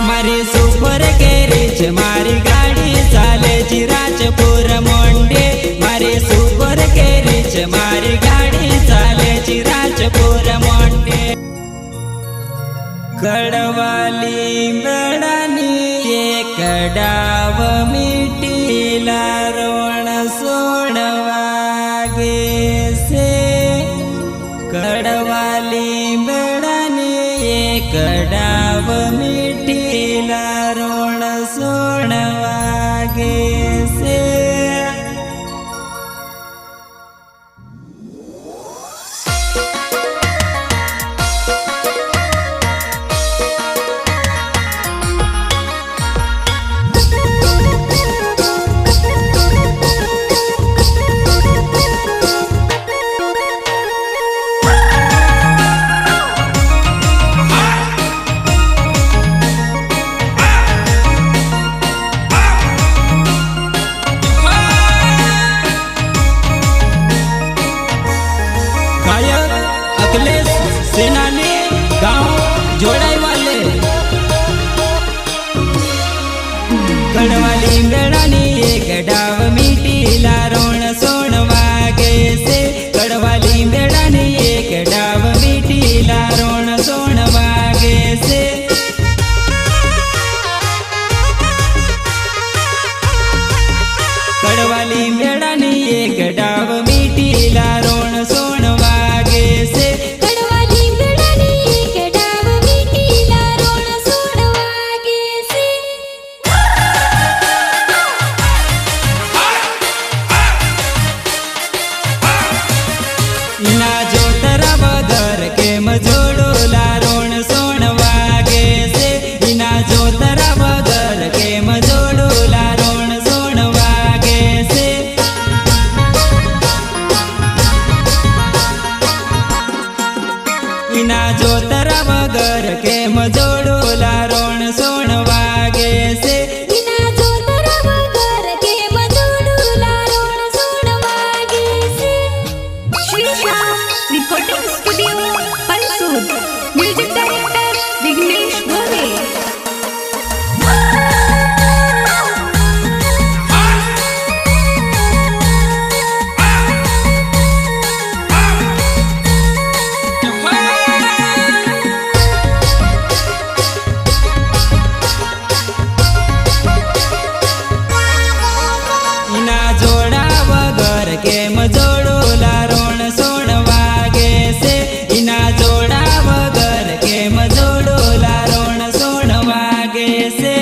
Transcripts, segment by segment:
मारी super garage मारी गाड़ी चाले जी राजपुर मोंडे। मारी सुपर गैरेज मारी गाड़ी चाले जी राजपुर मोंडे। कड़वाली बेड़ानी एक डाव मिटीला रोण सोणवागे से। कड़वाली बेड़ानी एक डाव मिटीला रोण सोणवागे से। सेनानी गांव जोड़ाई वाले कड़वाली बेड़ानी एक डाव मिटीला रोण सोणवागे से। कड़वाली बेड़ानी एक डाव मिटीला रोण सोणवागे से। कड़वाली बेड़ानी एक डाव मिटीला रोण सोणवागे से। इना जो तरा वगर के मजोड़ोला रोण सोणवागे से। इना जो तरा वगर के मजोड़ोला रोण सोणवागे से। इना जो तरा वगर के मजोड़ोला रोण सोणवागे से। रिकॉर्डिंग स्टूडियो पंसूद। Music director Vighnesh Bhole. इना जोड़ा वगर के मजोड़ोला रोण सोणवागे से। इना जोड़ा वगर के मजोड़ोला रोण सोणवागे से।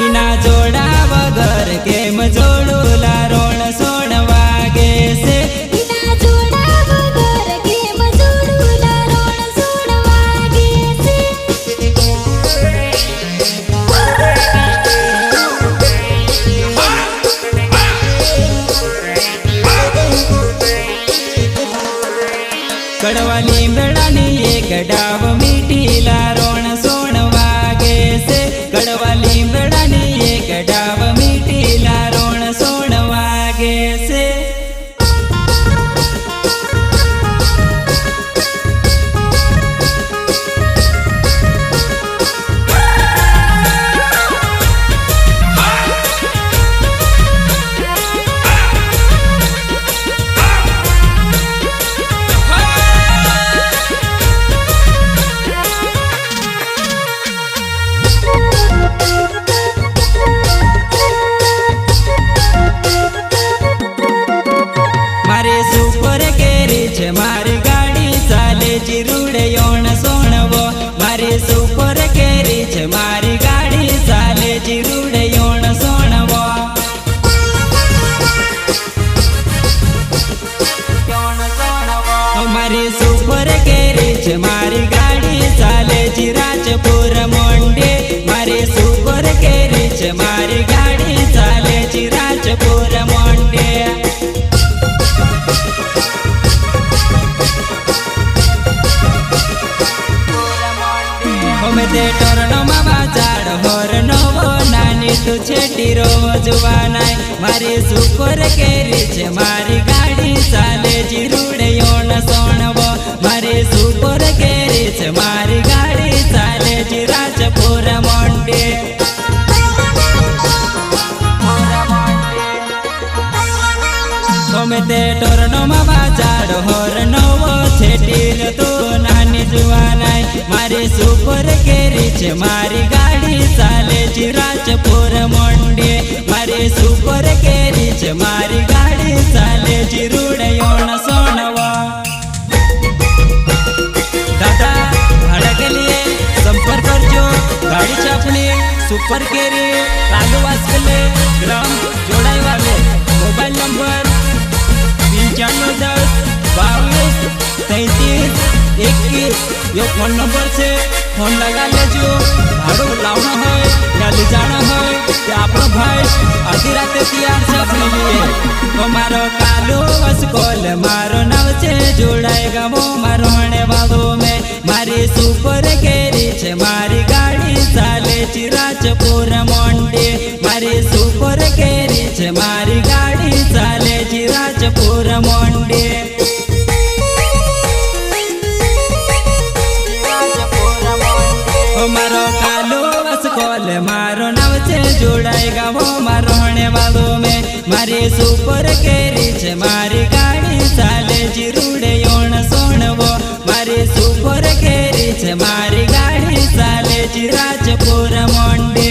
इना जोड़ा वगर के मजोड़ोला रोण सोणवागे से। कड़वाली बेड़ानी एक डाव मिटीला रोण सोणवागे से। कड़वाली बेड़ानी एक डाव मिटीला रोण सोणवागे से। મારી સુપર કેરી છે મારી ગાડી ચાલે જીરુડયો ન સોણવો મારી સુપર કેરી છે મારી ગાડી ચાલે જી રાજપુર મોંડે ગમે તે ટોરનો માં બાજાર હોર નવો છેટીર તો નાની જુવાનાઈ મારી સુપર કેરી છે મારી ગાડી ચાલે જી રાજપુર મોંડે મારી સુપર કેરી છે મારી ગાડી ચાલે જી રૂડયો ન સોનવા दादा भाड़ा के लिए संपर्क करजो गाड़ी से अपनी सुपर केरी कालूवास के लिए ग्राम जोड़ाई वाले मोबाइल नंबर 9510 22 33 21 यो फोन नंबर से फोन लगा लेजो भाड़ो लावना है या ले जाना है कि आपनो भाई आधी रात तैयार से अपने लिए तो मारो कालूवास कॉल मारो नाव से जोड़ाएगा वो मारो होने वालों में मारी सुपर केरी छे मारी गाड़ी चाले ची राजपुर मोंडे मारी सुपर केरी छे मारी गाड़ी चाले ची राजपुर मोंडे मारो कालूवास कॉल मारो नाव से जोड़ाएगा वो मारो होने वालों में मारी सुपर केरी छे मारी गाड़ी चाले जी रूडयो न सोणवो मारी सुपर केरी छे मारी गाड़ी चाले जी राजपुर मोंडे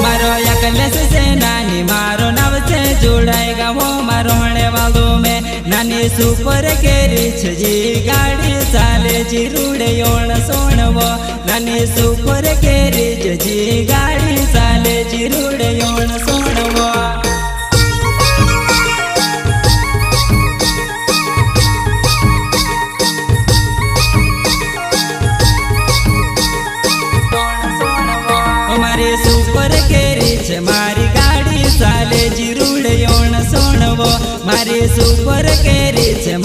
मारो अकलेश से नानी मारो नाव से जोड़ाएगा वो मारो होने वालों में नानी सुपर केरी छे जी गाड़ी चाले जी रूडयो न सोणवो नानी सुपर केरी छे जी गाड़ी चाले जी रूडयो न सोणवो मारी सुपर केरी छे मारी गाड़ी चाले जी रूडयो न सोणवो मारी सुपर केरी छे।